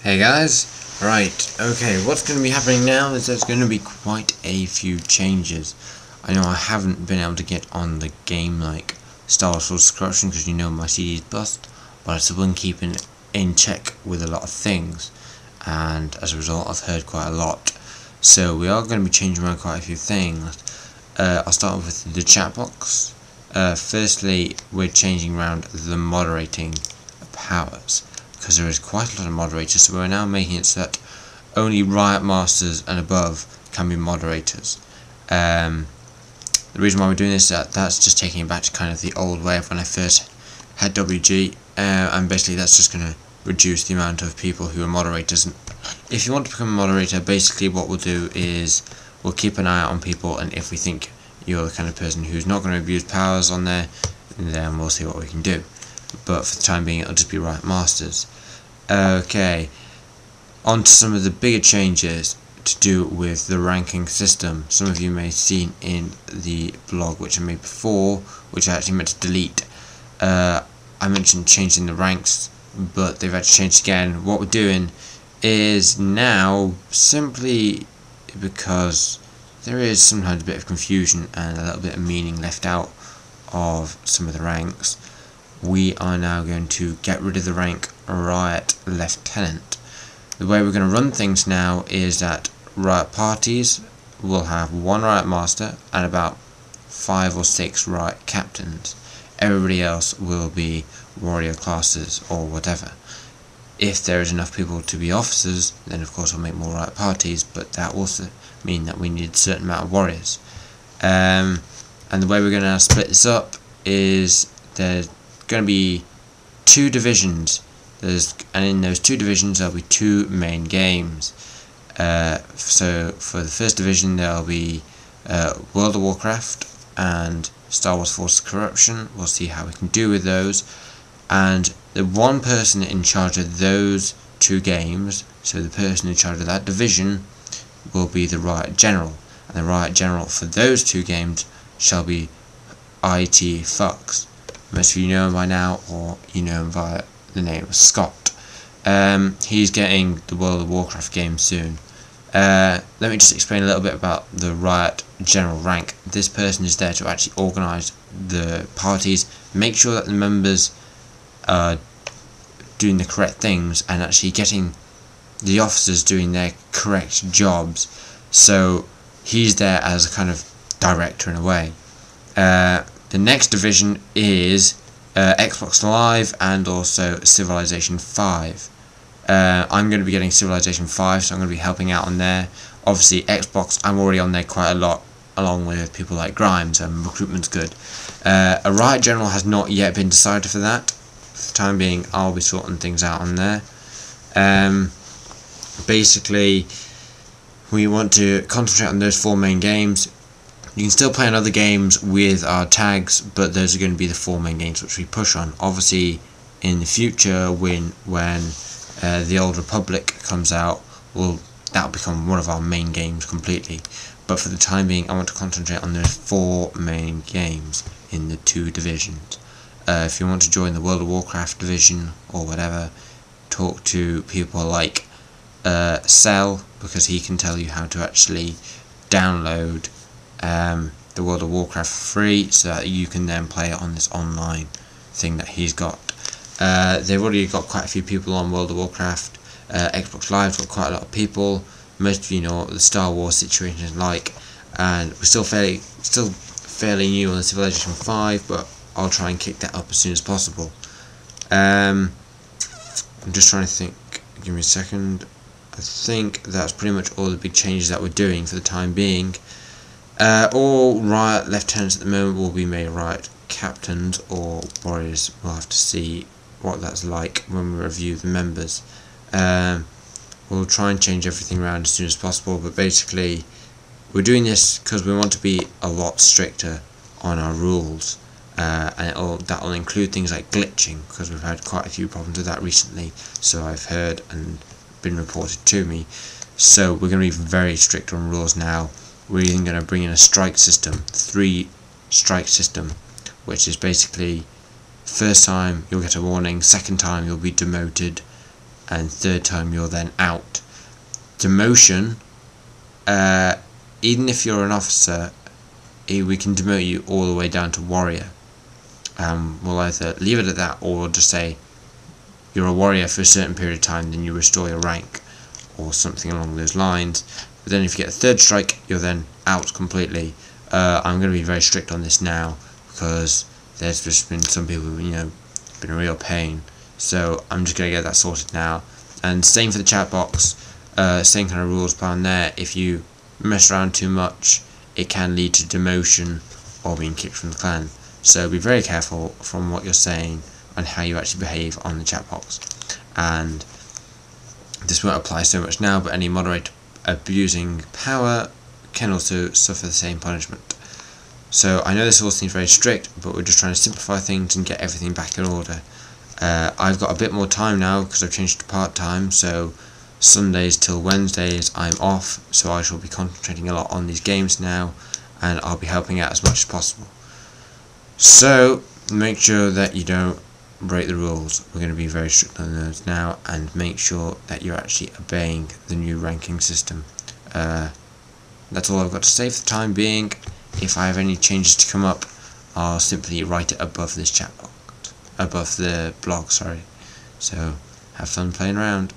Hey guys, right, okay, what's going to be happening now is there's going to be quite a few changes. I know I haven't been able to get on the game like Star Wars Force Corruption because you know my CD is bust, but I've still been keeping in check with a lot of things, and as a result I've heard quite a lot. So we are going to be changing around quite a few things. I'll start with the chat box. Firstly, we're changing around the moderating powers, because there is quite a lot of moderators, so we're now making it so that only Riot Masters and above can be moderators. The reason why we're doing this is that's just taking it back to kind of the old way of when I first had WG, and basically that's just going to reduce the amount of people who are moderators. And if you want to become a moderator, basically what we'll do is we'll keep an eye out on people, and if we think you're the kind of person who's not going to abuse powers on there, then we'll see what we can do. But for the time being it'll just be Riot Masters. Okay, on to some of the bigger changes to do with the ranking system. Some of you may have seen in the blog which I made before, which I actually meant to delete. I mentioned changing the ranks, but they've actually changed again. What we're doing is now, simply because there is sometimes a bit of confusion and a little bit of meaning left out of some of the ranks, we are now going to get rid of the rank Riot Lieutenant. The way we're going to run things now is that Riot parties will have one Riot Master and about 5 or 6 Riot Captains. Everybody else will be warrior classes or whatever. If there is enough people to be officers, then of course we'll make more Riot parties, but that also means that we need a certain amount of warriors. And the way we're going to split this up is there's going to be 2 divisions, and in those 2 divisions there'll be 2 main games. So for the first division there'll be World of Warcraft and Star Wars Force Corruption. We'll see how we can do with those, and the one person in charge of those 2 games, so the person in charge of that division, will be the Riot General, and the Riot General for those 2 games shall be IT Fox. Most of you know him by now, or you know him via the name of Scott. He's getting the World of Warcraft game soon. Let me just explain a little bit about the Riot General rank. This person is there to actually organise the parties, make sure that the members are doing the correct things, and actually getting the officers doing their correct jobs. So he's there as a kind of director in a way. The next division is Xbox Live and also Civilization 5. I'm going to be getting Civilization 5, so I'm going to be helping out on there. Obviously Xbox, I'm already on there quite a lot, along with people like Grimes, and recruitment's good. A Riot General has not yet been decided for that. For the time being I'll be sorting things out on there. Basically we want to concentrate on those 4 main games. You can still play on other games with our tags, but those are going to be the 4 main games which we push on. Obviously in the future when the Old Republic comes out, that'll become one of our main games completely, but for the time being I want to concentrate on those 4 main games in the 2 divisions. If you want to join the World of Warcraft division or whatever, talk to people like Cell, because he can tell you how to actually download the World of Warcraft for free, so that you can then play it on this online thing that he's got. They've already got quite a few people on World of Warcraft. Xbox Live's got quite a lot of people. Most of you know what the Star Wars situation is like, and we're still fairly new on the Civilization 5, but I'll try and kick that up as soon as possible. I'm just trying to think, give me a second. I think that's pretty much all the big changes that we're doing for the time being. All Riot Lieutenants at the moment will be made Riot Captains or Warriors. We'll have to see what that's like when we review the members. We'll try and change everything around as soon as possible, but basically we're doing this because we want to be a lot stricter on our rules, and that'll include things like glitching, because we've had quite a few problems with that recently, so I've heard and been reported to me. So we're going to be very strict on rules now. We're even going to bring in a strike system, 3 strike system, which is basically first time you'll get a warning, second time you'll be demoted, and third time you're then out. Demotion, even if you're an officer, we can demote you all the way down to warrior. We'll either leave it at that, or we'll just say you're a warrior for a certain period of time, then you restore your rank, or something along those lines. But then if you get a third strike, you're then out completely. I'm going to be very strict on this now, because there's just been some people who, been a real pain. So I'm just going to get that sorted now. And same for the chat box, same kind of rules down there. If you mess around too much, it can lead to demotion or being kicked from the clan. So be very careful from what you're saying and how you actually behave on the chat box. And this won't apply so much now, but any moderator abusing power can also suffer the same punishment. So I know this all seems very strict, but we're just trying to simplify things and get everything back in order. I've got a bit more time now because I've changed to part-time, so Sundays till Wednesdays I'm off, so I shall be concentrating a lot on these games now, and I'll be helping out as much as possible. So make sure that you don't break the rules. We're going to be very strict on those now, and make sure that you're actually obeying the new ranking system. That's all I've got to say for the time being. If I have any changes to come up, I'll simply write it above this chat box, above the blog, sorry. So have fun playing around.